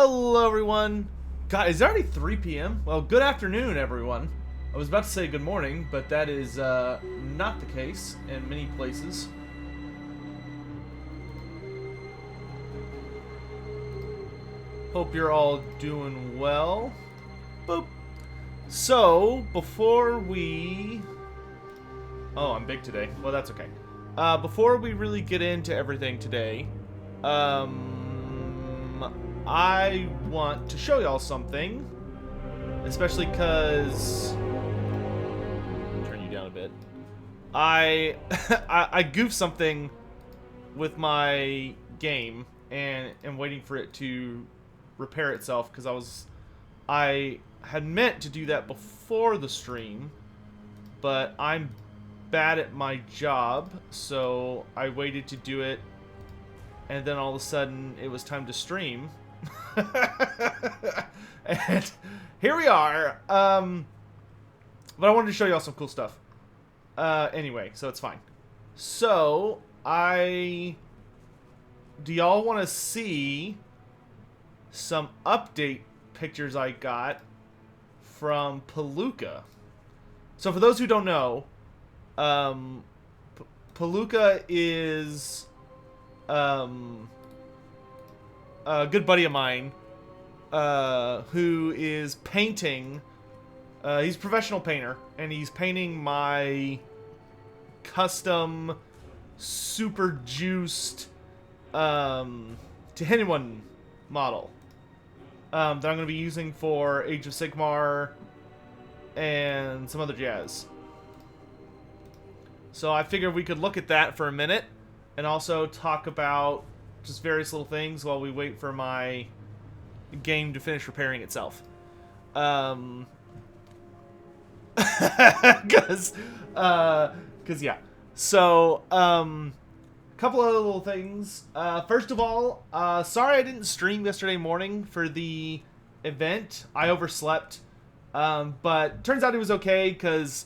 Hello, everyone. God, is it already 3 p.m.? Well, good afternoon, everyone. I was about to say good morning, but that is not the case in many places. Hope you're all doing well. Boop. So, before we... Oh, I'm big today. Well, that's okay. Before we really get into everything today, I want to show y'all something. Especially because... Turn you down a bit. I goofed something with my game and am waiting for it to repair itself because I had meant to do that before the stream, but I'm bad at my job, so I waited to do it, and then all of a sudden it was time to stream. And here we are. But I wanted to show y'all some cool stuff. Anyway, so it's fine. So, do y'all want to see some update pictures I got from Palooka? So for those who don't know, Palooka is a good buddy of mine who is painting. He's a professional painter, and he's painting my custom, super juiced Teheniwan model that I'm going to be using for Age of Sigmar and some other jazz. So I figured we could look at that for a minute and also talk about just various little things while we wait for my game to finish repairing itself. Because yeah. So, couple other little things. First of all, sorry I didn't stream yesterday morning for the event. I overslept. But turns out it was okay because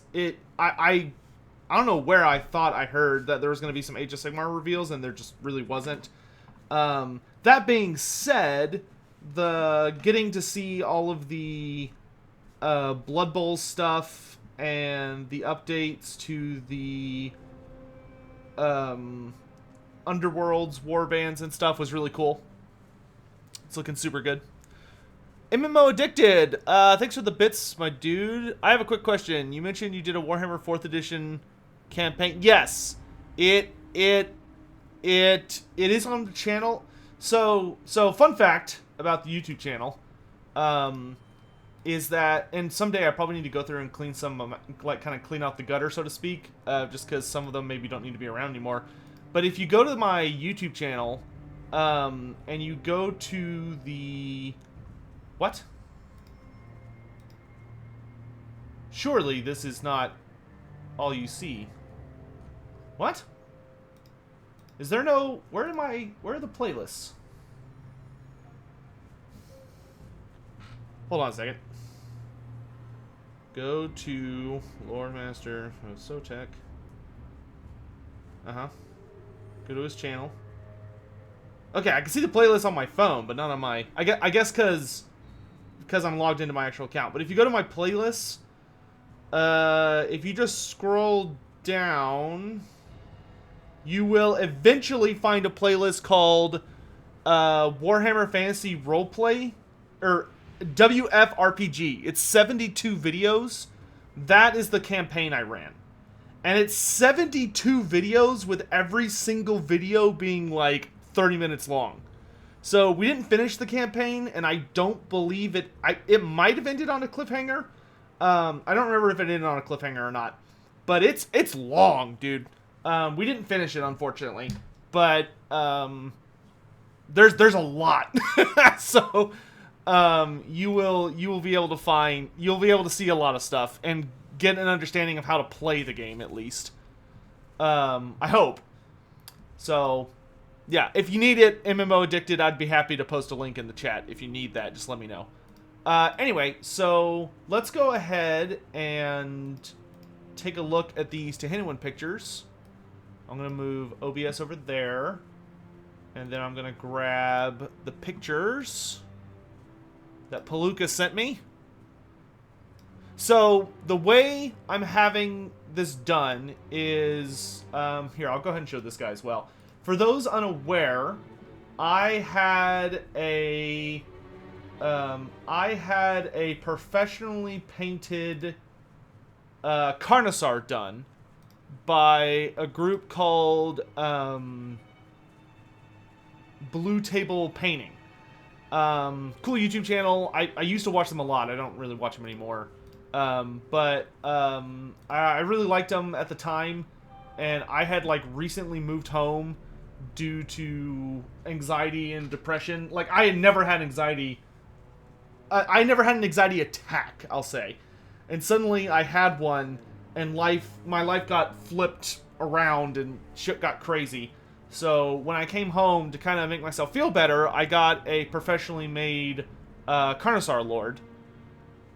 I don't know where I thought I heard that there was going to be some Age of Sigmar reveals, and there just really wasn't. That being said, getting to see all of the Blood Bowl stuff and the updates to the Underworlds, warbands, and stuff was really cool. It's looking super good. MMO Addicted, thanks for the bits, my dude. I have a quick question. You mentioned you did a Warhammer 4th edition campaign. Yes, it is on the channel. So fun fact about the YouTube channel, is that, and someday I probably need to go through and clean some, like, kind of clean out the gutter, so to speak, just because some of them maybe don't need to be around anymore. But if you go to my YouTube channel, and you go to the... What? Surely this is not all you see. What? Is there no... Where are the playlists? Hold on a second. Go to Lore Master of Sotek. Go to his channel. Okay, I can see the playlist on my phone, but not on my... I guess because I'm logged into my actual account. But if you go to my playlists, if you just scroll down, you will eventually find a playlist called Warhammer Fantasy Roleplay, or WFRPG. It's 72 videos. That is the campaign I ran. And it's 72 videos with every single video being like 30 minutes long. So we didn't finish the campaign, and I don't believe it... It might have ended on a cliffhanger. I don't remember if it ended on a cliffhanger or not. But it's long, dude. We didn't finish it, unfortunately. But there's a lot. So you will be able to find... You'll be able to see a lot of stuff and get an understanding of how to play the game, at least. I hope. So... Yeah, if you need it, MMO Addicted, I'd be happy to post a link in the chat. If you need that, just let me know. Anyway, so let's go ahead and take a look at these Teheniwan pictures. I'm going to move OBS over there. And then I'm going to grab the pictures. that Palooka sent me. So the way I'm having this done is, here, I'll go ahead and show this guy as well. For those unaware, I had a professionally painted Carnosaur done by a group called Blue Table Painting. Cool YouTube channel. I used to watch them a lot. I don't really watch them anymore. But I really liked them at the time, and I had like recently moved home due to anxiety and depression. Like, I had never had anxiety. I never had an anxiety attack, I'll say. And suddenly I had one, and my life got flipped around and shit got crazy. So when I came home to kind of make myself feel better, I got a professionally made Carnosaur Lord.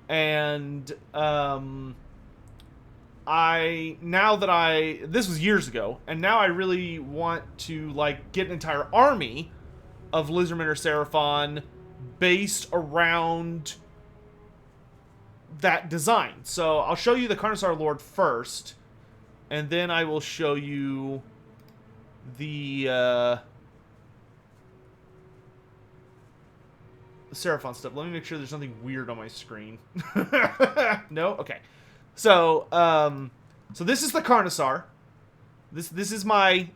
And this was years ago, and now I really want to like get an entire army of Lizardmen or Seraphon based around that design. So I'll show you the Carnosaur Lord first, and then I will show you the Seraphon stuff. Let me make sure there's nothing weird on my screen. No? Okay. So, so this is the Carnosaur. This is my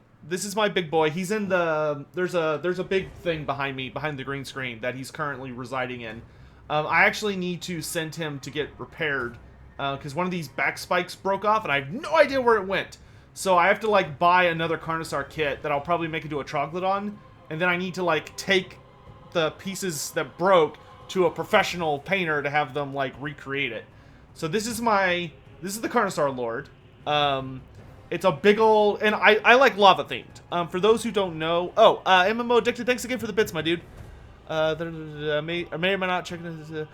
big boy. He's in the there's a big thing behind me, behind the green screen, that he's currently residing in. I actually need to send him to get repaired because one of these back spikes broke off and I have no idea where it went. So I have to like buy another Carnosaur kit that I'll probably make into a Troglodyte, and then I need to like take the pieces that broke to a professional painter to have them like recreate it. So this is the Carnosaur Lord. It's a big old, and I like lava themed. For those who don't know, MMO Addicted, thanks again for the bits, my dude. May or may not check this.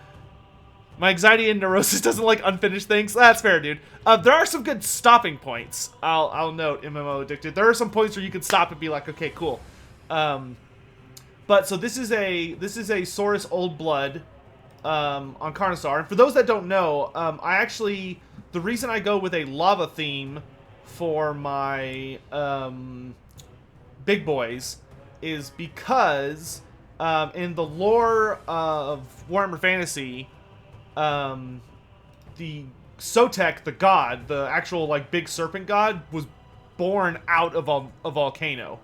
My anxiety and neurosis doesn't like unfinished things. That's fair, dude. There are some good stopping points. I'll note, MMO Addicted. There are some points where you can stop and be like, okay, cool. But so this is a Saurus Old Blood on Carnosaur. And for those that don't know, the reason I go with a lava theme for my big boys is because in the lore of Warhammer Fantasy, the Sotek, the god, the actual like big serpent god, was born out of a volcano.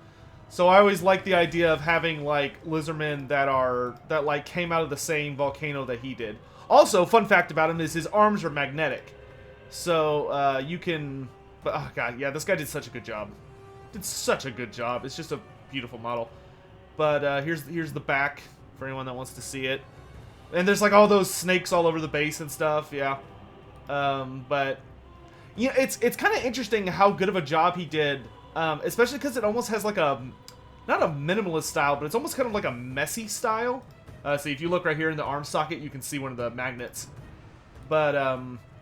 So I always like the idea of having like Lizardmen that like came out of the same volcano that he did. Also, fun fact about him is his arms are magnetic, so you can. But oh god, yeah, this guy did such a good job. Did such a good job. It's just a beautiful model. But here's the back for anyone that wants to see it. And there's like all those snakes all over the base and stuff. Yeah. But yeah, it's kind of interesting how good of a job he did. Especially because it almost has like not a minimalist style, but it's almost kind of like a messy style. So if you look right here in the arm socket, you can see one of the magnets. But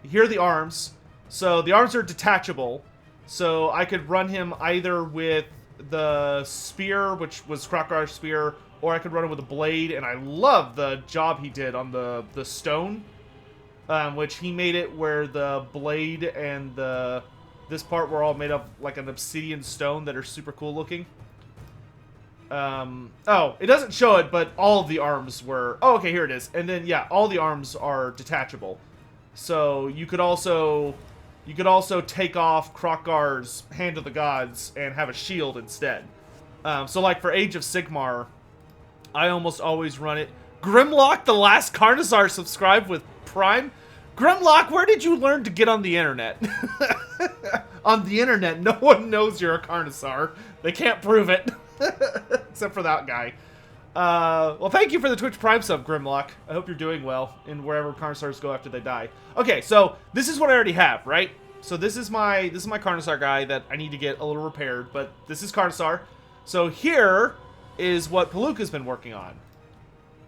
here are the arms. So the arms are detachable. So I could run him either with the spear, which was Krokar's spear, or I could run him with a blade. And I love the job he did on the stone, which he made it where the blade and this part were all made of like an obsidian stone that are super cool looking. Oh, it doesn't show it, but all of the arms were. Oh, okay, here it is. And then yeah, all the arms are detachable. So you could also take off Krokar's Hand of the Gods and have a shield instead. So like for Age of Sigmar, I almost always run it. Grimlock, the last Carnosaur, subscribed with Prime. Grimlock, where did you learn to get on the internet? On the internet, no one knows you're a Carnosaur. They can't prove it. Except for that guy. Well, thank you for the Twitch Prime sub, Grimlock. I hope you're doing well in wherever Carnosaurs go after they die. Okay, so this is what I already have, right? So this is my Carnosaur guy that I need to get a little repaired, but this is Carnosaur. So here is what Palooka's been working on.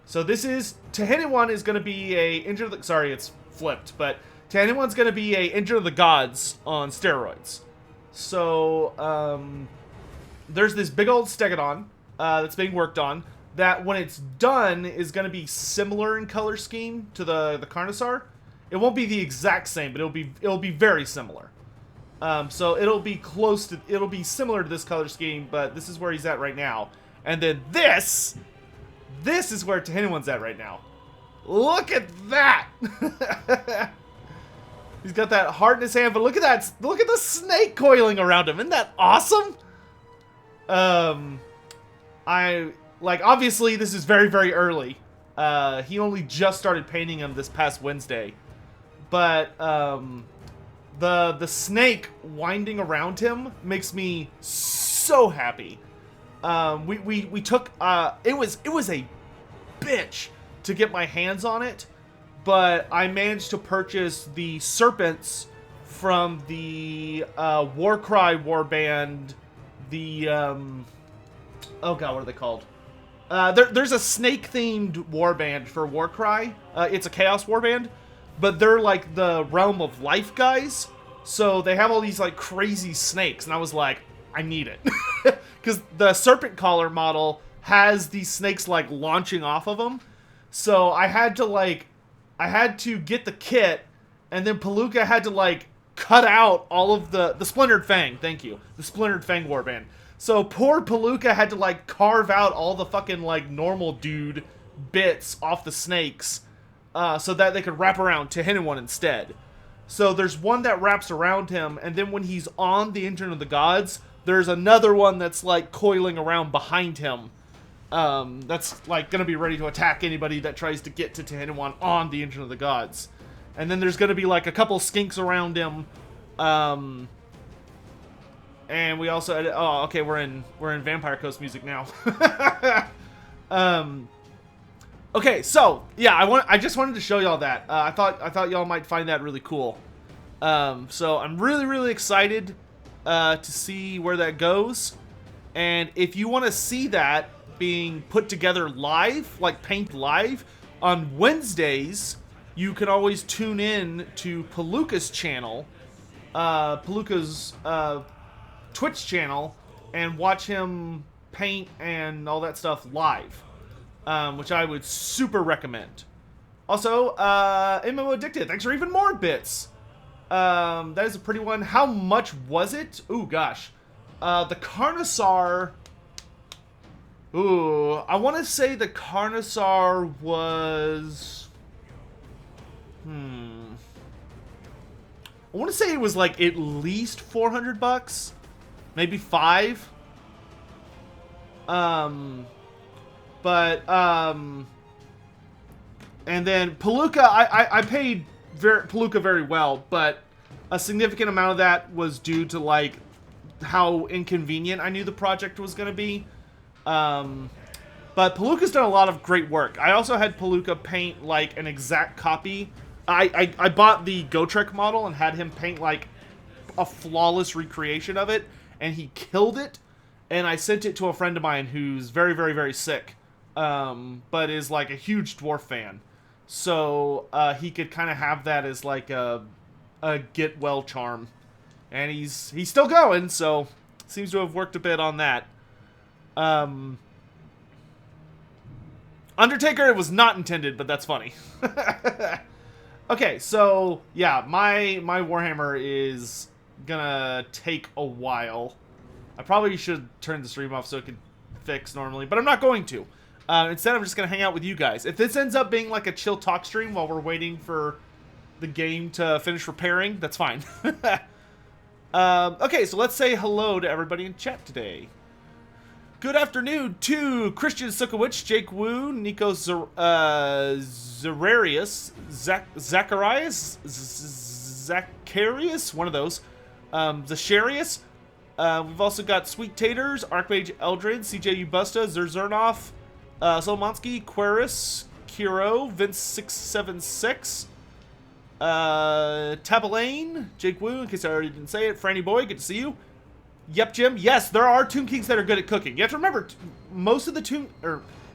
So this is Teheniwan is going to be a Injured the, sorry, it's flipped, but Teheniwan's going to be a Injured of the Gods on steroids. So there's this big old Stegodon that's being worked on. that when it's done is going to be similar in color scheme to the Carnosaur. It won't be the exact same, but it'll be very similar. So it'll be similar to this color scheme, but this is where he's at right now. And then this is where Tehinwan's at right now. Look at that! He's got that heart in his hand, but look at that! Look at the snake coiling around him. Isn't that awesome? Obviously this is very, very early. He only just started painting him this past Wednesday. But, the snake winding around him makes me so happy. We took, it was a bitch to get my hands on it, but I managed to purchase the serpents from the, Warcry warband, the, oh god, what are they called? There's a snake-themed warband for Warcry. It's a Chaos warband, but they're like the Realm of Life guys. So they have all these like crazy snakes, and I was like, I need it. Because the Serpent Collar model has these snakes like launching off of them. So I had to get the kit, and then Palooka had to like cut out all of the Splintered Fang, thank you. The Splintered Fang warband. So poor Palooka had to like carve out all the fucking like normal dude bits off the snakes so that they could wrap around Tehinwan instead. So there's one that wraps around him, and then when he's on the Engine of the Gods, there's another one that's like coiling around behind him. That's like gonna be ready to attack anybody that tries to get to Tehinwan on the Engine of the Gods. And then there's gonna be like a couple skinks around him. And we also, oh, okay, we're in Vampire Coast music now. Okay, so yeah, I just wanted to show y'all that. I thought y'all might find that really cool. So I'm really excited to see where that goes. And if you want to see that being put together live, like paint live on Wednesdays, you can always tune in to Palooka's channel, Palooka's Twitch channel, and watch him paint and all that stuff live, which I would super recommend. Also, MMO Addicted, thanks for even more bits. That is a pretty one. How much was it? Ooh, gosh. The Carnosaur... Ooh, I want to say the Carnosaur was... I want to say it was like at least $400. Maybe 5. And then Palooka, I paid Palooka very well, but a significant amount of that was due to like how inconvenient I knew the project was going to be. But Palooka's done a lot of great work. I also had Palooka paint like an exact copy. I bought the Gotrek model and had him paint like a flawless recreation of it, and he killed it. And I sent it to a friend of mine who's very sick, but is like a huge dwarf fan. So he could kind of have that as like a get well charm, and he's still going. So seems to have worked a bit on that. Undertaker, it was not intended, but that's funny. Okay, so yeah, my Warhammer is gonna take a while. I probably should turn the stream off so it could fix normally, but I'm not going to. Instead, I'm just gonna hang out with you guys. If this ends up being like a chill talk stream while we're waiting for the game to finish repairing, that's fine. Okay, so let's say hello to everybody in chat today. Good afternoon to Christian Sukowicz, Jake Wu, Nico Zacharias, one of those, Zacharias. We've also got Sweet Taters, Archmage Eldred, CJ Ubusta, Zerzernov, Solomonsky, Queris, Kiro, Vince676, Tabelane, Jake Wu, in case I already didn't say it, Franny Boy, good to see you. Yep, Jim. Yes, there are Tomb Kings that are good at cooking. You have to remember, most of the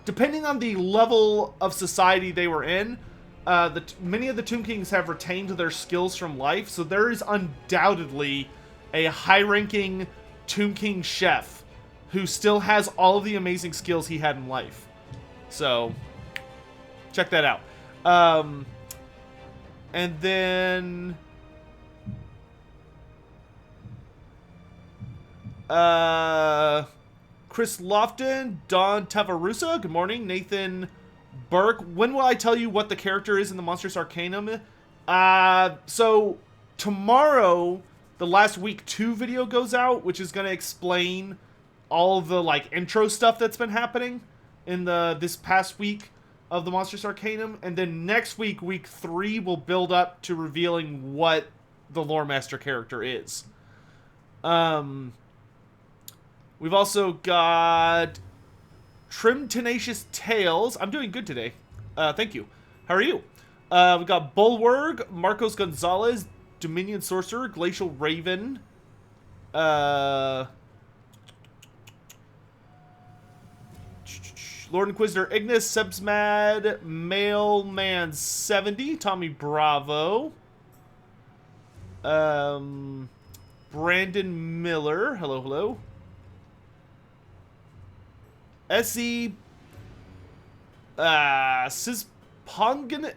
depending on the level of society they were in, many of the Tomb Kings have retained their skills from life, so there is undoubtedly a high-ranking Tomb King chef who still has all of the amazing skills he had in life. So, check that out. And then... Chris Lofton, Don Tavarusa, good morning. Nathan Burke, when will I tell you what the character is in the Monstrous Arcanum? So, tomorrow, the last week 2 video goes out, which is going to explain all the, like, intro stuff that's been happening in this past week of the Monstrous Arcanum. And then next week, week 3, will build up to revealing what the Lore Master character is. We've also got Trim Tenacious Tails. I'm doing good today. Thank you. How are you? We've got Bulwarg, Marcos Gonzalez, Dominion Sorcerer, Glacial Raven. Lord Inquisitor Ignis, Sebsmad, Mailman 70, Tommy Bravo. Brandon Miller. Hello, hello. S.E. Sispongan...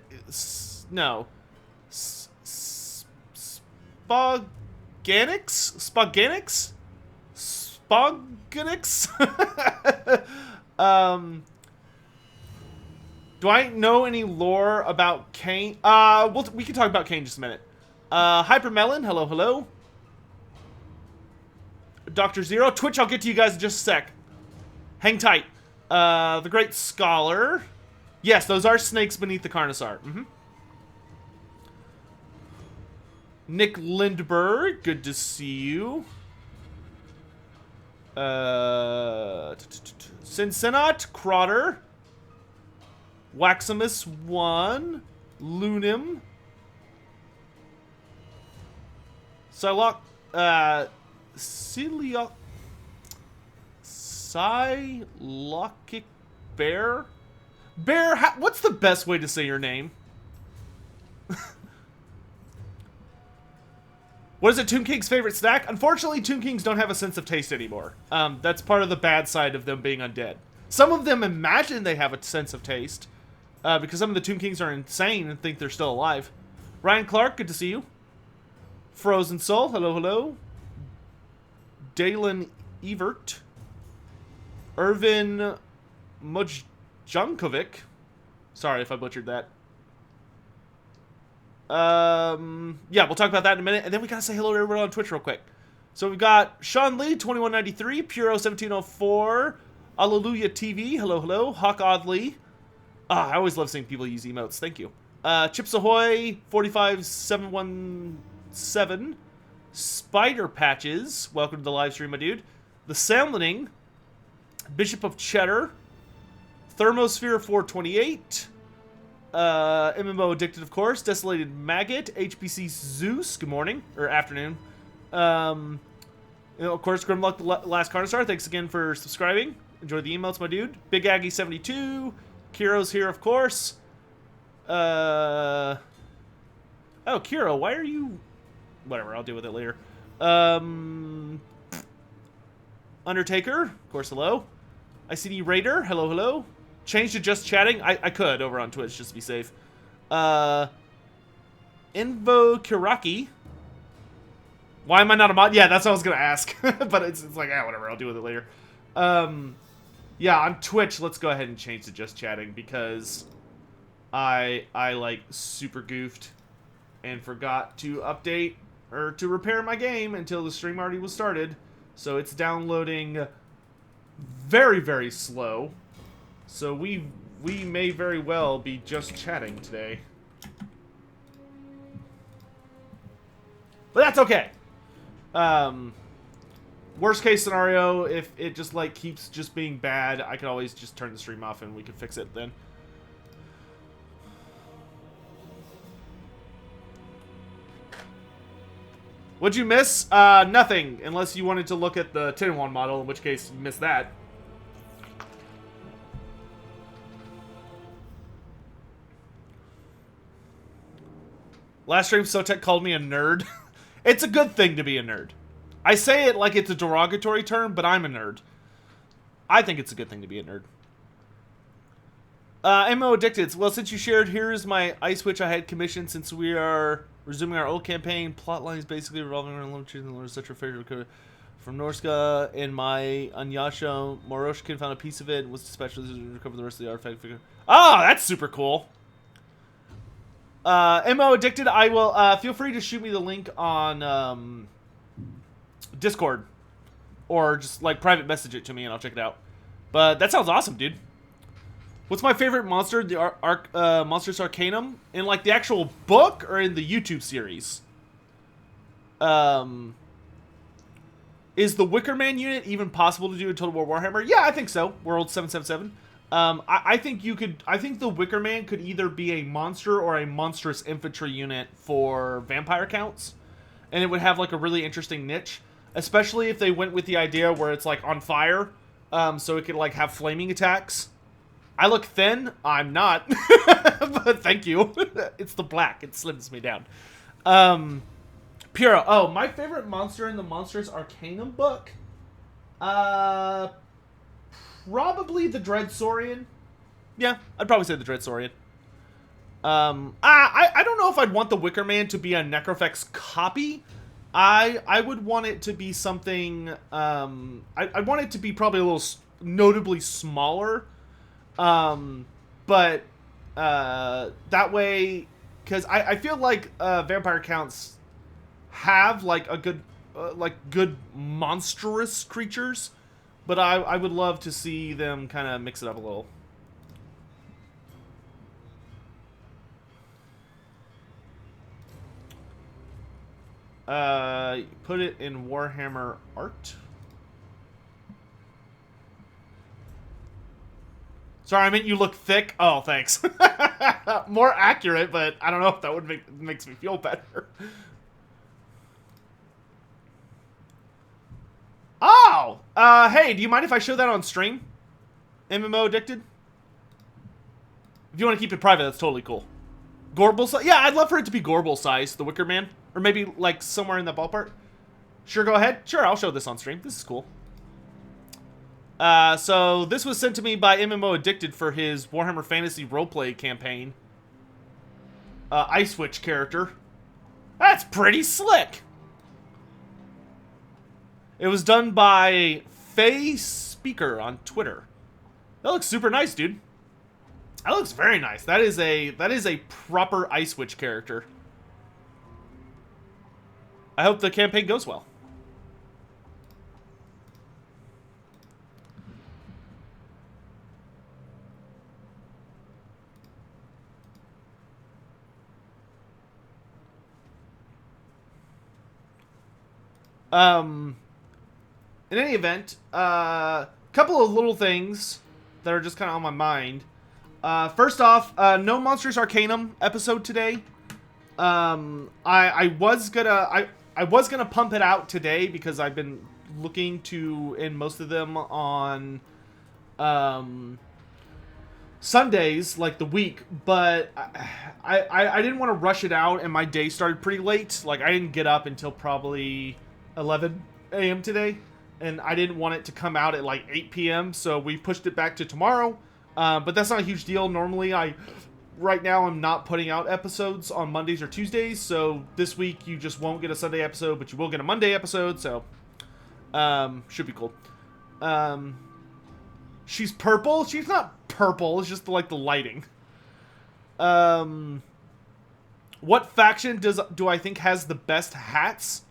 No. Spoganix? Spoganix? Spoganix? Do I know any lore about Kane? We can talk about Kane in just a minute. Hypermelon, hello, hello. Dr. Zero, Twitch, I'll get to you guys in just a sec. Hang tight. The Great Scholar. Yes, those are snakes beneath the Carnosaur. Nick Lindberg, good to see you. Cincinat, Crotter. Waximus 1. Lunim. Psylocke, Psylocke Bear? Bear, what's the best way to say your name? What is it, Tomb King's favorite snack? Unfortunately, Tomb Kings don't have a sense of taste anymore. That's part of the bad side of them being undead. Some of them imagine they have a sense of taste, because some of the Tomb Kings are insane and think they're still alive. Ryan Clark, good to see you. Frozen Soul, hello, hello. Dalen Evert. Irvin Mojjankovic. Sorry if I butchered that. Yeah, we'll talk about that in a minute. And then we gotta say hello to everyone on Twitch real quick. So we've got Sean Lee, 2193, Puro1704, Alleluia TV, hello, hello, Hawk Oddly. I always love seeing people use emotes, thank you. Chips Ahoy, 45717, Spider Patches, welcome to the live stream, my dude. The Samlining, Bishop of Cheddar, Thermosphere 428, MMO Addicted, of course, Desolated Maggot, HPC Zeus, good morning, or afternoon. Of course, Grimlock the Last Carnosaur, thanks again for subscribing. Enjoy the emails, my dude. Big Aggie 72, Kiro's here, of course. Oh, Kiro, why are you... Whatever, I'll deal with it later. Undertaker, of course, hello. ICD Raider, hello, hello. Change to just chatting? I could over on Twitch, just to be safe. Invo Kiraki. Why am I not a mod? Yeah, that's what I was going to ask. But it's like, whatever, I'll deal with it later. Yeah, on Twitch, let's go ahead and change to just chatting, because I like, super goofed and forgot to update, or to repair my game until the stream already was started. So it's downloading very, very slow. So we may very well be just chatting today. But that's okay. Worst case scenario, if it just like keeps just being bad, I can always just turn the stream off and we can fix it then. What'd you miss? Nothing, unless you wanted to look at the 10-1 model, in which case you missed that. Last stream, Sotek called me a nerd. It's a good thing to be a nerd. I say it like it's a derogatory term, but I'm a nerd. I think it's a good thing to be a nerd. MO Addicted. Well, since you shared, here's my Ice Witch I had commissioned since we are resuming our old campaign. Plotline is basically revolving around love, truth, and Lord, such a favorite from Norska. And my Anyasha Moroshkin found a piece of it and was dispatched to recover the rest of the artifact figure. Oh, that's super cool. MO Addicted, I will, feel free to shoot me the link on, Discord. Or just, like, private message it to me and I'll check it out. But that sounds awesome, dude. What's my favorite monster? The Monsters Arcanum? In, like, the actual book or in the YouTube series? Is the Wicker Man unit even possible to do in Total War Warhammer? Yeah, I think so. World 777. I think you could... I think the Wicker Man could either be a monster or a monstrous infantry unit for vampire counts. And it would have, like, a really interesting niche. Especially if they went with the idea where it's, like, on fire. So it could, like, have flaming attacks. I look thin. I'm not. But thank you. It's the black. It slims me down. Puro. Oh, my favorite monster in the Monsters Arcanum book? Probably the Dreadsaurian. Yeah, I'd probably say the Dreadsaurian. I don't know if I'd want the Wicker Man to be a Necrofex copy. I would want it to be something, I'd want it to be probably a little notably smaller, but, that way, because I feel like, vampire counts have, like, a good, good monstrous creatures, but I would love to see them kind of mix it up a little. Put it in Warhammer art. Sorry, I meant you look thick. Oh, thanks. More accurate, but I don't know if that would makes me feel better. Oh! Hey, do you mind if I show that on stream? MMO Addicted? If you want to keep it private, that's totally cool. Gorbel size? Yeah, I'd love for it to be Gorbel size, the Wicker Man. Or maybe, like, somewhere in that ballpark. Sure, go ahead. Sure, I'll show this on stream. This is cool. So, this was sent to me by MMO Addicted for his Warhammer Fantasy roleplay campaign. Ice Witch character. That's pretty slick! It was done by Faye Speaker on Twitter. That looks super nice, dude. That looks very nice. That is a proper Ice Witch character. I hope the campaign goes well. In any event, couple of little things that are just kind of on my mind. First off, no Monsters Arcanum episode today. I was gonna pump it out today because I've been looking to end most of them on Sundays, like the week, but I didn't want to rush it out, and my day started pretty late. Like, I didn't get up until probably 11 a.m. today, and I didn't want it to come out at like 8 p.m., so we pushed it back to tomorrow. But that's not a huge deal. Normally, right now, I'm not putting out episodes on Mondays or Tuesdays, so this week you just won't get a Sunday episode, but you will get a Monday episode, so should be cool. She's purple? She's not purple, it's just like the lighting. What faction do I think has the best hats?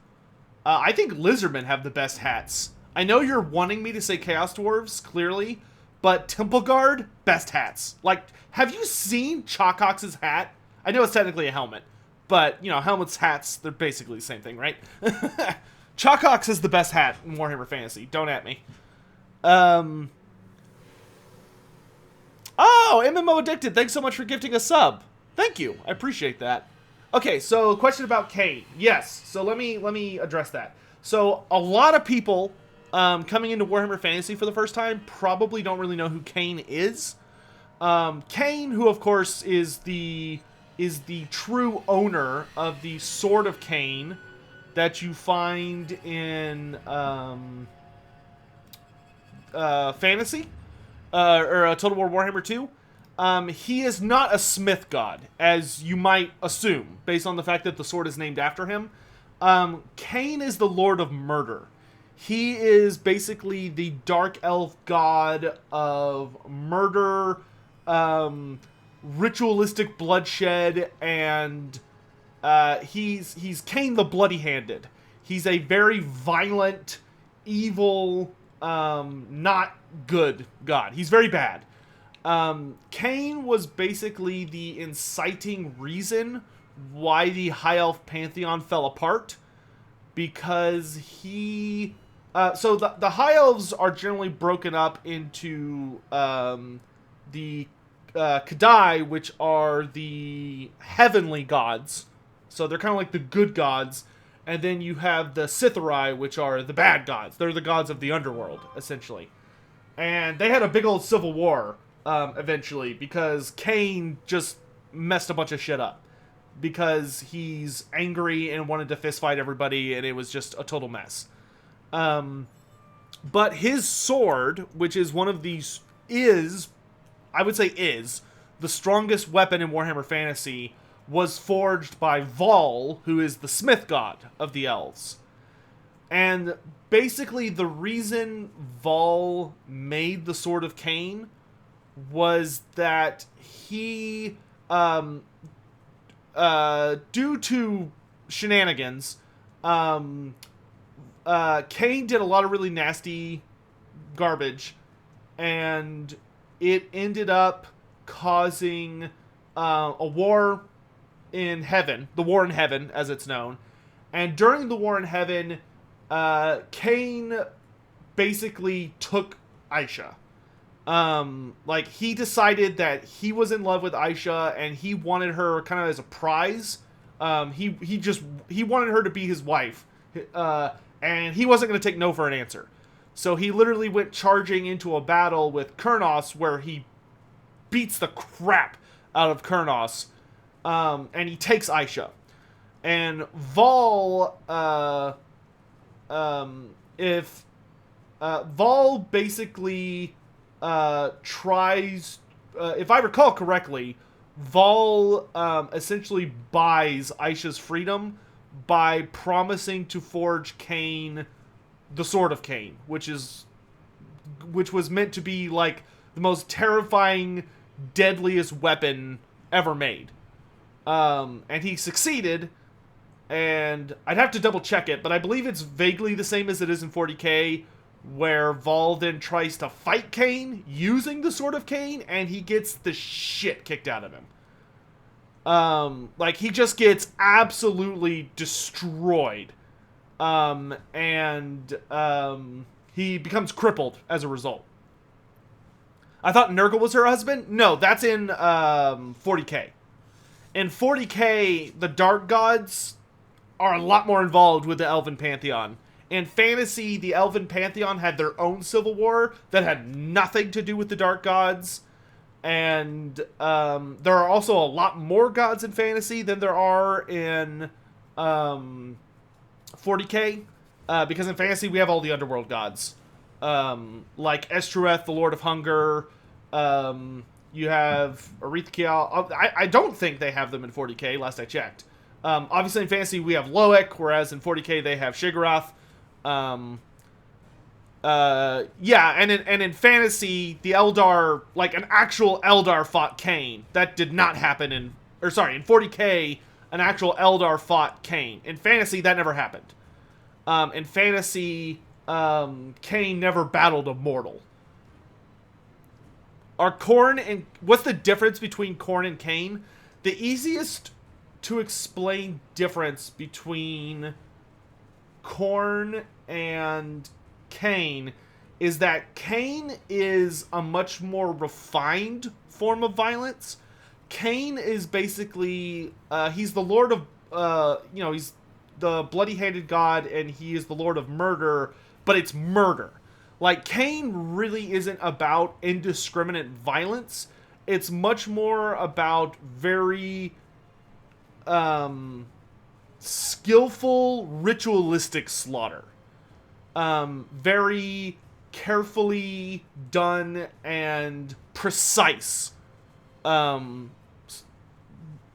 I think Lizardmen have the best hats. I know you're wanting me to say Chaos Dwarves, clearly, but Temple Guard, best hats. Like, have you seen Chalkhox's hat? I know it's technically a helmet, but, you know, helmets, hats, they're basically the same thing, right? Chalkhox is the best hat in Warhammer Fantasy. Don't at me. Oh, MMO Addicted, thanks so much for gifting a sub. Thank you. I appreciate that. Okay, so question about Kane. Yes, so let me address that. So a lot of people coming into Warhammer Fantasy for the first time probably don't really know who Kane is. Kane, who of course is the true owner of the Sword of Kane that you find in Fantasy or Total War Warhammer 2. He is not a smith god, as you might assume, based on the fact that the sword is named after him. Cain is the lord of murder. He is basically the dark elf god of murder, ritualistic bloodshed, and he's Cain the Bloody-Handed. He's a very violent, evil, not good god. He's very bad. Cain was basically the inciting reason why the High Elf Pantheon fell apart, because he... so the High Elves are generally broken up into the Kadai, which are the heavenly gods. So they're kind of like the good gods. And then you have the Sithari, which are the bad gods. They're the gods of the underworld, essentially. And they had a big old civil war, eventually, because Cain just messed a bunch of shit up. Because he's angry and wanted to fistfight everybody, and it was just a total mess. But his sword, which is one of these, I would say is, the strongest weapon in Warhammer Fantasy, was forged by Vol, who is the smith god of the elves. And basically the reason Vol made the Sword of Cain was that he, due to shenanigans, Cain did a lot of really nasty garbage, and it ended up causing a war in heaven, the War in Heaven, as it's known. And during the War in Heaven, Cain basically took Aisha. Like, he decided that he was in love with Aisha, and he wanted her kind of as a prize. He wanted her to be his wife. And he wasn't going to take no for an answer. So he literally went charging into a battle with Kurnos, where he beats the crap out of Kurnos. And he takes Aisha. And Vol, Vol basically tries, if I recall correctly, Vol essentially buys Aisha's freedom by promising to forge Cain the Sword of Cain, which was meant to be like the most terrifying, deadliest weapon ever made. And he succeeded, and I'd have to double check it, but I believe it's vaguely the same as it is in 40k, where Vol then tries to fight Cain using the Sword of Cain, and he gets the shit kicked out of him. Like, he just gets absolutely destroyed. He becomes crippled as a result. I thought Nurgle was her husband? No, that's in 40k. In 40k, the Dark Gods are a lot more involved with the Elven Pantheon. In Fantasy, the Elven Pantheon had their own civil war that had nothing to do with the Dark Gods. And there are also a lot more gods in Fantasy than there are in 40k. Because in Fantasy, we have all the underworld gods. Like Estrueth, the Lord of Hunger. You have Arithkiel. I don't think they have them in 40k, last I checked. Obviously in Fantasy we have Loek, whereas in 40k they have Shigarath. Yeah, and in Fantasy, the Eldar, like an actual Eldar fought Cain. That did not happen in 40k, an actual Eldar fought Cain. In Fantasy, that never happened. In Fantasy, Cain never battled a mortal. Are Khorne and... What's the difference between Khorne and Cain? The easiest to explain difference between Khorne and Cain is that Cain is a much more refined form of violence. Cain is basically... he's the lord of... he's the bloody-handed god, and he is the lord of murder, but it's murder. Like, Cain really isn't about indiscriminate violence. It's much more about very skillful, ritualistic slaughter. Very carefully done and precise um,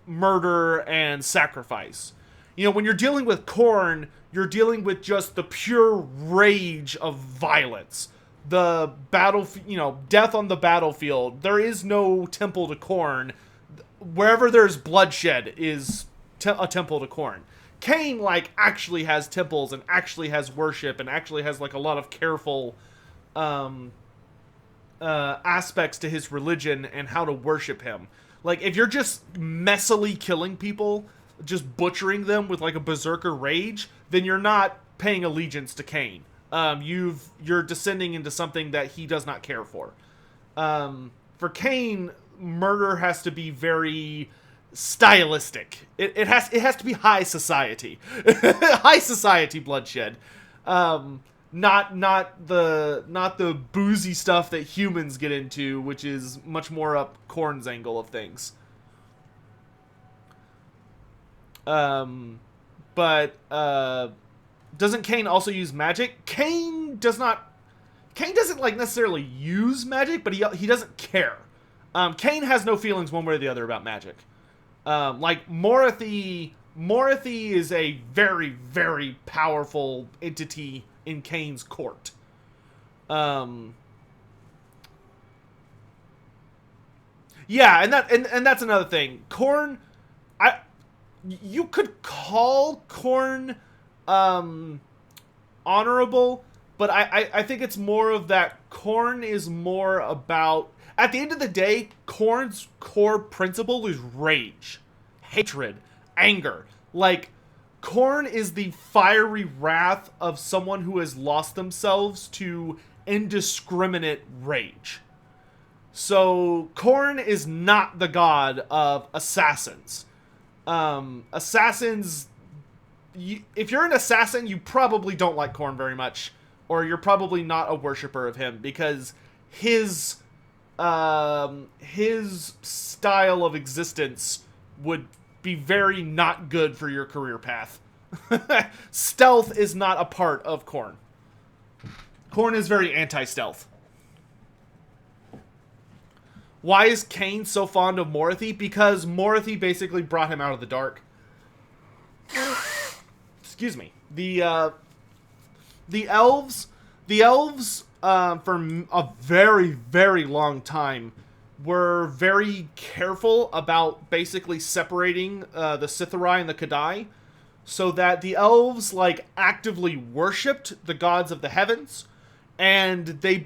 murder and sacrifice. You know, when you're dealing with Khorne, you're dealing with just the pure rage of violence. The battle, you know, death on the battlefield. There is no temple to Khorne. Wherever there's bloodshed is a temple to Khorne. Cain, like, actually has temples and actually has worship and actually has, like, a lot of careful aspects to his religion and how to worship him. Like, if you're just messily killing people, just butchering them with, like, a berserker rage, then you're not paying allegiance to Cain. You're descending into something that he does not care for. For Cain, murder has to be very stylistic. It has to be high society. High society bloodshed. Not the boozy stuff that humans get into, which is much more up Khorne's angle of things. But doesn't Cain also use magic? Cain doesn't like necessarily use magic, but he doesn't care. Cain has no feelings one way or the other about magic. Like Morathi is a very, very powerful entity in Cain's court. Yeah, and that's another thing. Khorne, you could call Khorne honorable, but I think it's more of that Khorne is more about, at the end of the day, Khorne's core principle is rage, hatred, anger. Like, Khorne is the fiery wrath of someone who has lost themselves to indiscriminate rage. So, Khorne is not the god of assassins. Assassins, if you're an assassin, you probably don't like Khorne very much, or you're probably not a worshiper of him, because his style of existence would be very not good for your career path. Stealth is not a part of Khorne. Khorne is very anti-stealth. Why is Cain so fond of Morathi? Because Morathi basically brought him out of the dark. Excuse me. The elves, for a very, very long time, were very careful about basically separating the Sithari and the Kadai, so that the elves, like, actively worshipped the gods of the heavens, and they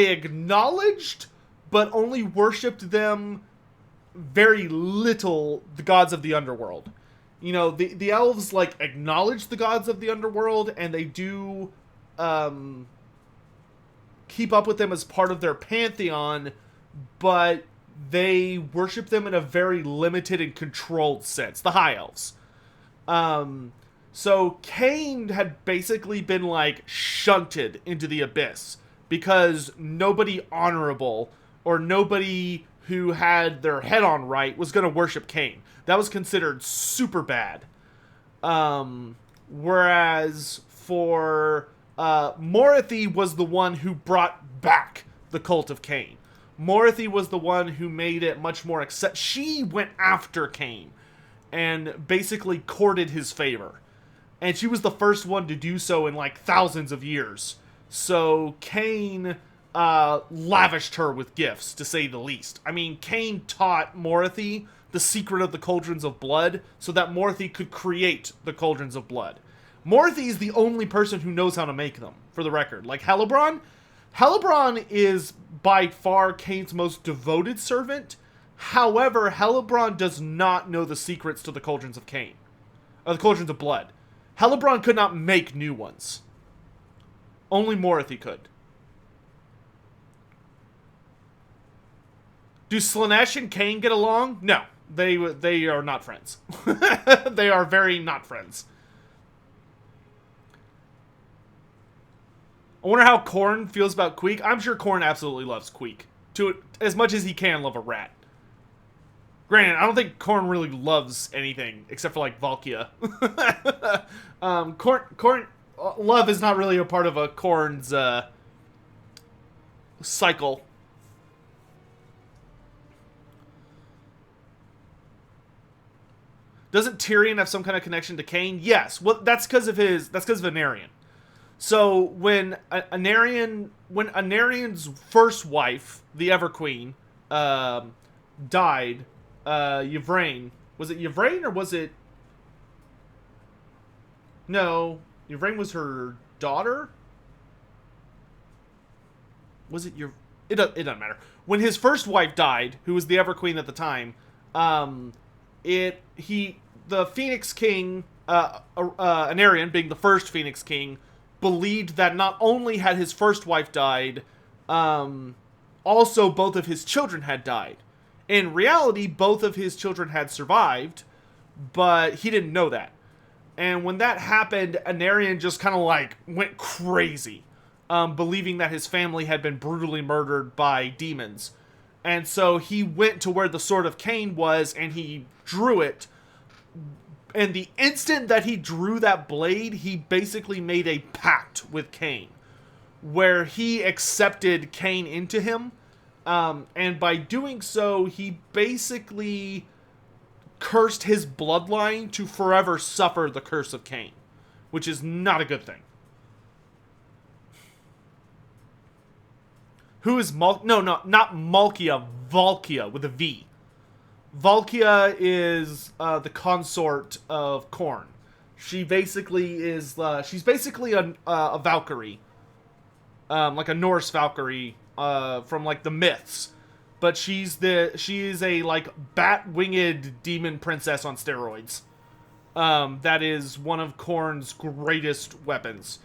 acknowledged, but only worshipped them very little, the gods of the underworld. You know, the elves, like, acknowledge the gods of the underworld, and they do keep up with them as part of their pantheon, but they worship them in a very limited and controlled sense. The high elves. So Cain had basically been, like, shunted into the abyss because nobody honorable or nobody who had their head on right was going to worship Cain. That was considered super bad. Whereas for Morathi was the one who brought back the cult of Cain. Morathi was the one who made it much more she went after Cain and basically courted his favor. And she was the first one to do so in, like, thousands of years. So Cain lavished her with gifts, to say the least. I mean, Cain taught Morathi the secret of the cauldrons of blood so that Morathi could create the cauldrons of blood. Morathi is the only person who knows how to make them, for the record. Like Helebron is by far Cain's most devoted servant. However, Helebron does not know the secrets to the cauldrons of Cain, or the cauldrons of blood. Helebron could not make new ones. Only Morathi could. Do Slaanesh and Cain get along? No, they are not friends. They are very not friends. I wonder how Khorne feels about Queek. I'm sure Khorne absolutely loves Queek, as much as he can love a rat. Granted, I don't think Khorne really loves anything except for, like, Valkia. Khorne love is not really a part of a Khorne's cycle. Doesn't Tyrion have some kind of connection to Cain? Yes. Well, that's because of Anarion. So when Anarion's first wife, the Everqueen, died, Yvraine, was it Yvraine or was it? No, Yvraine was her daughter. Was it your? It doesn't matter. When his first wife died, who was the Everqueen at the time, the Phoenix King, Anarion, being the first Phoenix King, believed that not only had his first wife died, also both of his children had died. In reality, both of his children had survived, but he didn't know that. And when that happened, Anarion just kind of like went crazy, believing that his family had been brutally murdered by demons. And so he went to where the Sword of Cain was, and he drew it. And the instant that he drew that blade, he basically made a pact with Cain, where he accepted Cain into him. And by doing so, he basically cursed his bloodline to forever suffer the curse of Cain, which is not a good thing. Who is not Malkia, Valkia with a V. Valkia is the consort of Khorne. She basically is she's basically a Valkyrie, like a Norse Valkyrie from like the myths, but she is a like bat-winged demon princess on steroids. That is one of Khorne's greatest weapons.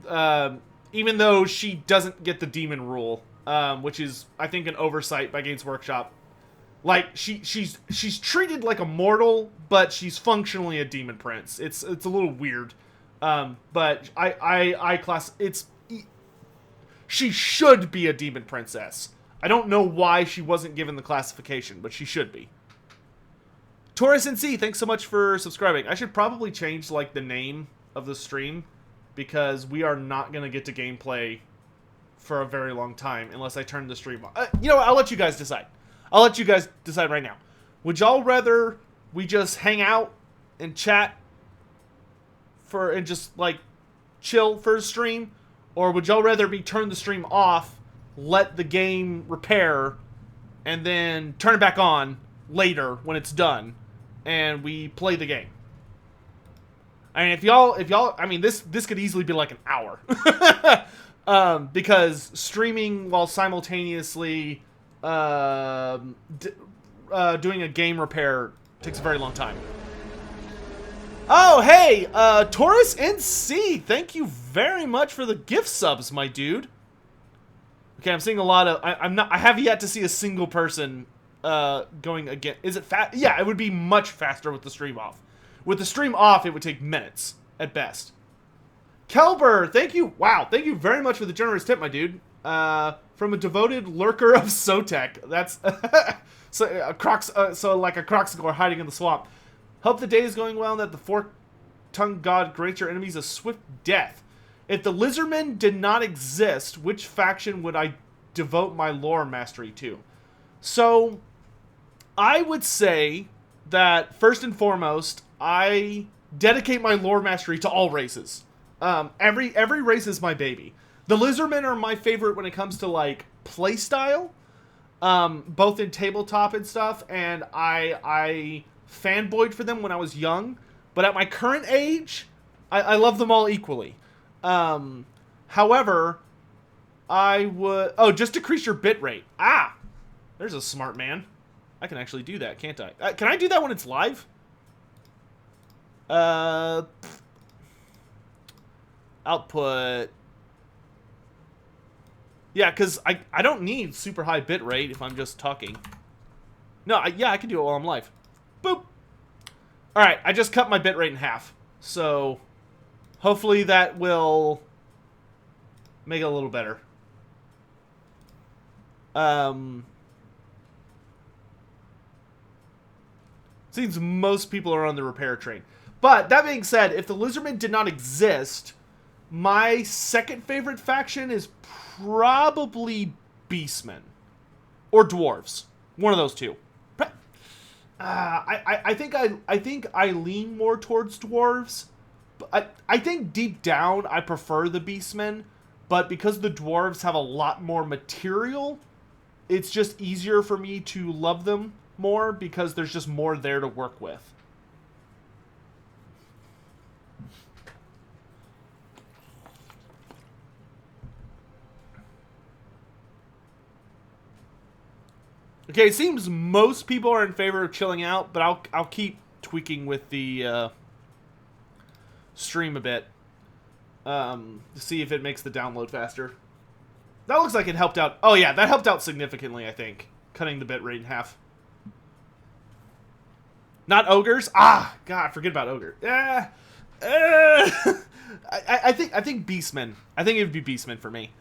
Even though she doesn't get the demon rule, which is I think an oversight by Games Workshop. Like she's treated like a mortal, but she's functionally a demon prince. It's a little weird, but I class she should be a demon princess. I don't know why she wasn't given the classification, but she should be. Taurus NC, thanks so much for subscribing. I should probably change like the name of the stream, because we are not gonna get to gameplay for a very long time unless I turn the stream on. You know what? I'll let you guys decide. I'll let you guys decide right now. Would y'all rather we just hang out and chat and just like chill for a stream? Or would y'all rather me turn the stream off, let the game repair, and then turn it back on later when it's done, and we play the game? I mean, if y'all, I mean, this could easily be like an hour. Because streaming while simultaneously doing a game repair takes a very long time. Oh, hey, Taurus NC, thank you very much for the gift subs, my dude. Okay, I'm seeing a lot of, I have yet to see a single person going again. Is it fast? Yeah, it would be much faster with the stream off. With the stream off, it would take minutes at best. Kelber, thank you. Wow, thank you very much for the generous tip, my dude. From a devoted lurker of Sotek. That's so like a Croxagore hiding in the swamp. Hope the day is going well and that the fork-tongued god grants your enemies a swift death. If the Lizardmen did not exist, which faction would I devote my lore mastery to? So, I would say that first and foremost, I dedicate my lore mastery to all races. Every race is my baby. The Lizardmen are my favorite when it comes to like playstyle, both in tabletop and stuff. And I fanboyed for them when I was young, but at my current age, I love them all equally. However, I would just decrease your bitrate. Ah, there's a smart man. I can actually do that, can't I? Can I do that when it's live? Output. Yeah, because I don't need super high bitrate if I'm just talking. No, yeah, I can do it while I'm live. Boop. Alright, I just cut my bitrate in half. So, hopefully that will make it a little better. Seems most people are on the repair train. But, that being said, if the Lizardmen did not exist, my second favorite faction is probably Beastmen. Or Dwarves. One of those two. I think I lean more towards dwarves. I think deep down I prefer the beastmen, but because the dwarves have a lot more material, it's just easier for me to love them more because there's just more there to work with. Okay, it seems most people are in favor of chilling out, but I'll keep tweaking with the stream a bit to see if it makes the download faster. That looks like it helped out. Oh yeah, that helped out significantly, I think. Cutting the bitrate in half. Not ogres? Ah, God, forget about ogre. I think beastmen. I think it would be beastmen for me.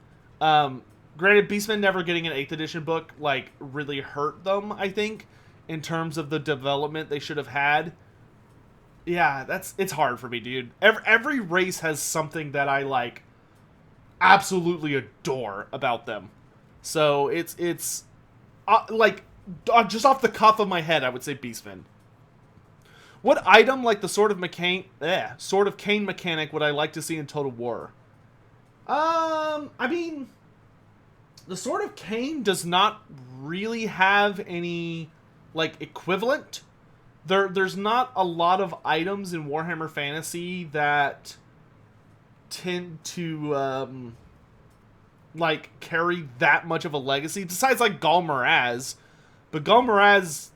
Granted, beastmen never getting an 8th edition book like really hurt them, I think, in terms of the development they should have had. Yeah, it's hard for me, dude. Every race has something that I like absolutely adore about them. So it's like just off the cuff of my head, I would say beastmen. What item like the Sword of Cain mechanic would I like to see in Total War? I mean, the Sword of Cain does not really have any like equivalent. There's not a lot of items in Warhammer Fantasy that tend to like carry that much of a legacy besides like Gul Maraz. But Gul Maraz,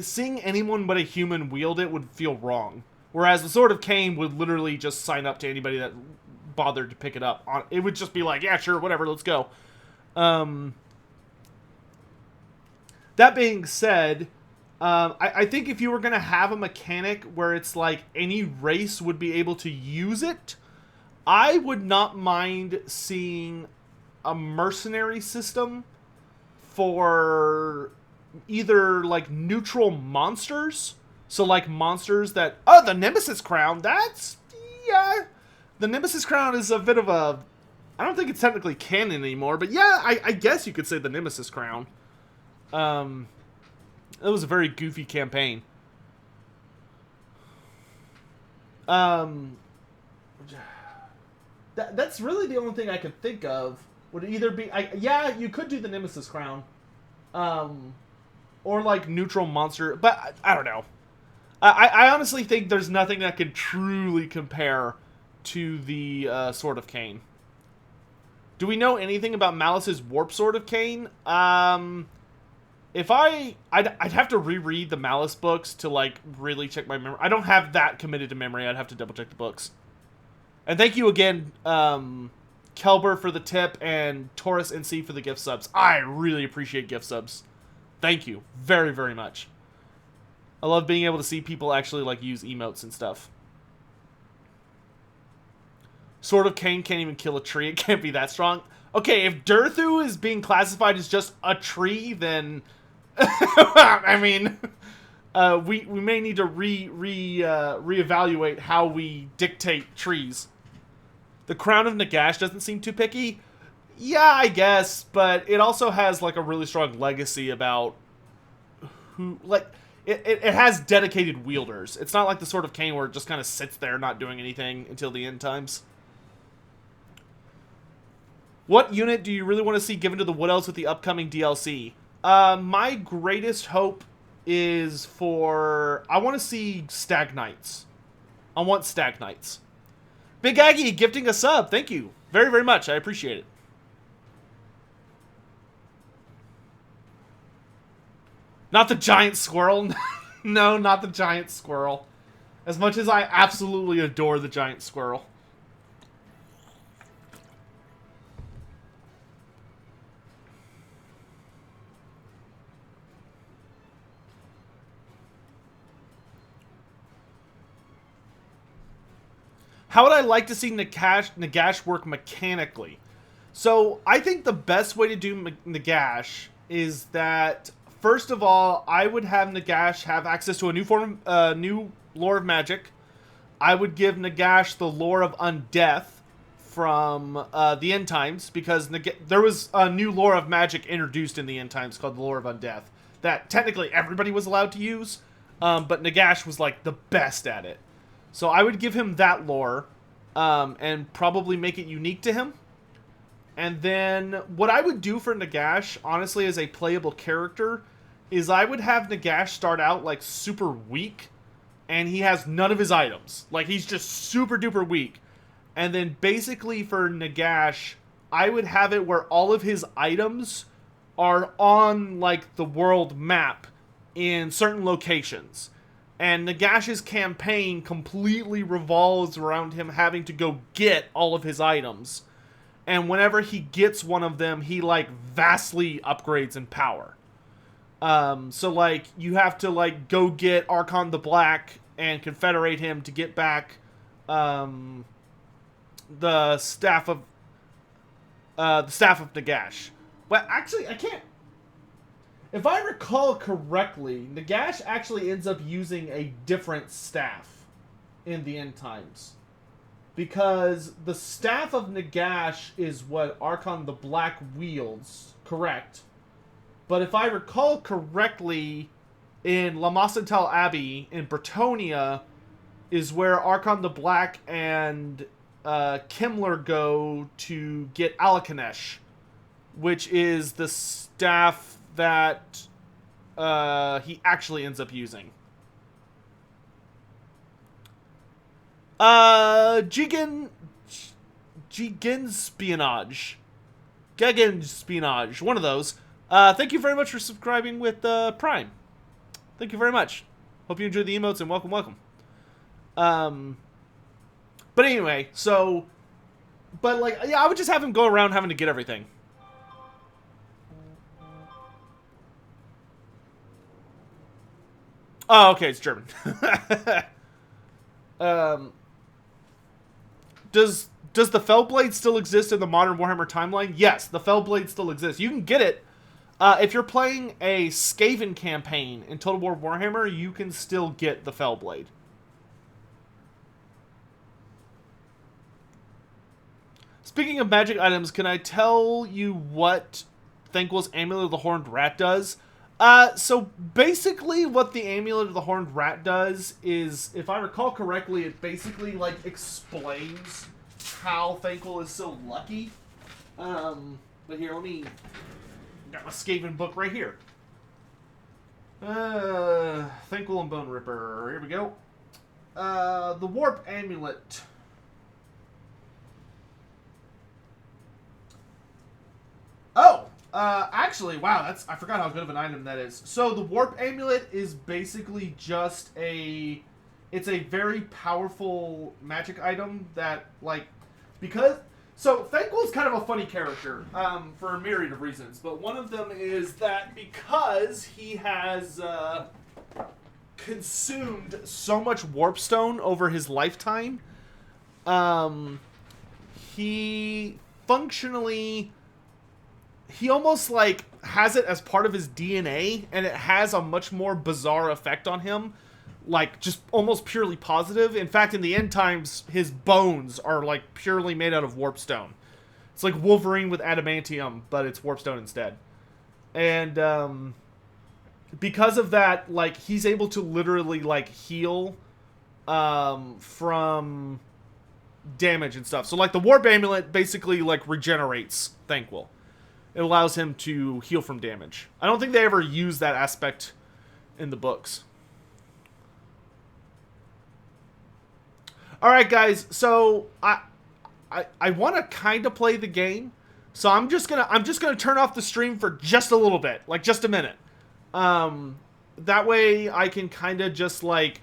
seeing anyone but a human wield it would feel wrong. Whereas the Sword of Cain would literally just sign up to anybody that bothered to pick it up. It would just be like, yeah, sure, whatever, let's go. That being said, I think if you were going to have a mechanic where it's like any race would be able to use it, I would not mind seeing a mercenary system for either like neutral monsters, so like monsters that the Nemesis Crown, the Nemesis Crown is a bit of a, I don't think it's technically canon anymore, but yeah, I guess you could say the Nemesis Crown. It was a very goofy campaign. That's really the only thing I could think of. Would either be, yeah, you could do the Nemesis Crown, or like neutral monster, but I don't know. I honestly think there's nothing that could truly compare to the Sword of Cain. Do we know anything about Malice's Warp Sword of Cain? If I'd have to reread the Malice books to like really check my memory. I don't have that committed to memory. I'd have to double check the books. And thank you again, Kelber for the tip and Taurus NC for the gift subs. I really appreciate gift subs. Thank you very, very much. I love being able to see people actually like use emotes and stuff. Sword of Cain can't even kill a tree. It can't be that strong. Okay, if Durthu is being classified as just a tree, then I mean, we may need to reevaluate how we dictate trees. The Crown of Nagash doesn't seem too picky. Yeah, I guess, but it also has like a really strong legacy about who, like, it has dedicated wielders. It's not like the Sword of Cain where it just kind of sits there not doing anything until the end times. What unit do you really want to see given to the Wood Elves with the upcoming DLC? My greatest hope is for, I want to see Stag Knights. I want Stag Knights. Big Aggie gifting a sub. Thank you very, very much. I appreciate it. Not the giant squirrel. No, not the giant squirrel. As much as I absolutely adore the giant squirrel. How would I like to see Nagash work mechanically? So, I think the best way to do Nagash is that, first of all, I would have Nagash have access to a new lore of magic. I would give Nagash the lore of undeath from the End Times, because there was a new lore of magic introduced in the End Times called the lore of undeath that technically everybody was allowed to use. but Nagash was like the best at it. So I would give him that lore, and probably make it unique to him. And then what I would do for Nagash, honestly, as a playable character, is I would have Nagash start out like super weak, and he has none of his items. Like, he's just super duper weak. And then basically for Nagash, I would have it where all of his items are on like the world map in certain locations. And Nagash's campaign completely revolves around him having to go get all of his items. And whenever he gets one of them, he like vastly upgrades in power. So like you have to like go get Archon the Black and confederate him to get back the staff of Nagash. Well, actually, I can't. If I recall correctly, Nagash actually ends up using a different staff in the end times. Because the staff of Nagash is what Archon the Black wields, correct? But if I recall correctly, in La Macental Abbey in Bretonnia is where Archon the Black and Kimmler go to get Alakanesh, which is the staff that he actually ends up using. Gigenspionage. Gegenspionage. One of those. Thank you very much for subscribing with Prime. Thank you very much. Hope you enjoyed the emotes and welcome, welcome. But anyway, so... But, like, yeah, I would just have him go around having to get everything. Oh, okay, it's German. Does the Fellblade still exist in the modern Warhammer timeline? Yes, the Fellblade still exists. You can get it. If you're playing a Skaven campaign in Total War Warhammer, you can still get the Fellblade. Speaking of magic items, can I tell you what Thanquil's Amulet of the Horned Rat does? So basically what the Amulet of the Horned Rat does is, if I recall correctly, it basically, like, explains how Thanquil is so lucky. But here, let me... Got my Skaven book right here. Thanquil and Bone Ripper. Here we go. The Warp Amulet. Oh! Actually, wow, I forgot how good of an item that is. So, the Warp Amulet is basically just it's a very powerful magic item that, like, because... So, Thanquil is kind of a funny character, for a myriad of reasons, but one of them is that because he has, consumed so much Warpstone over his lifetime, he functionally... He almost, like, has it as part of his DNA, and it has a much more bizarre effect on him. Like, just almost purely positive. In fact, in the end times, his bones are, like, purely made out of Warpstone. It's like Wolverine with adamantium, but it's Warpstone instead. And, because of that, like, he's able to literally, like, heal, from damage and stuff. So, like, the Warp Amulet basically, like, regenerates Thanquil. It allows him to heal from damage. I don't think they ever use that aspect in the books. Alright, guys, so I want to kind of play the game. So I'm just gonna turn off the stream for just a little bit, like just a minute. That way I can kind of just like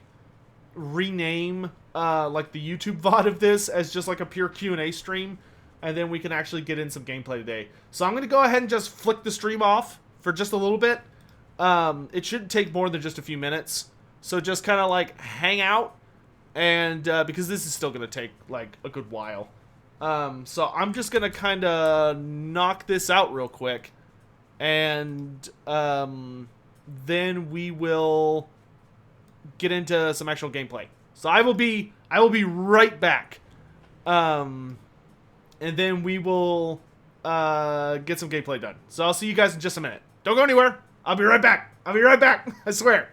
rename like the YouTube VOD of this as just like a pure Q&A stream. And then we can actually get in some gameplay today. So I'm going to go ahead and just flick the stream off for just a little bit. It shouldn't take more than just a few minutes. So just kind of like hang out. And because this is still going to take like a good while. So I'm just going to kind of knock this out real quick. And then we will get into some actual gameplay. So I will be right back. And then we will get some gameplay done. So I'll see you guys in just a minute. Don't go anywhere. I'll be right back. I swear.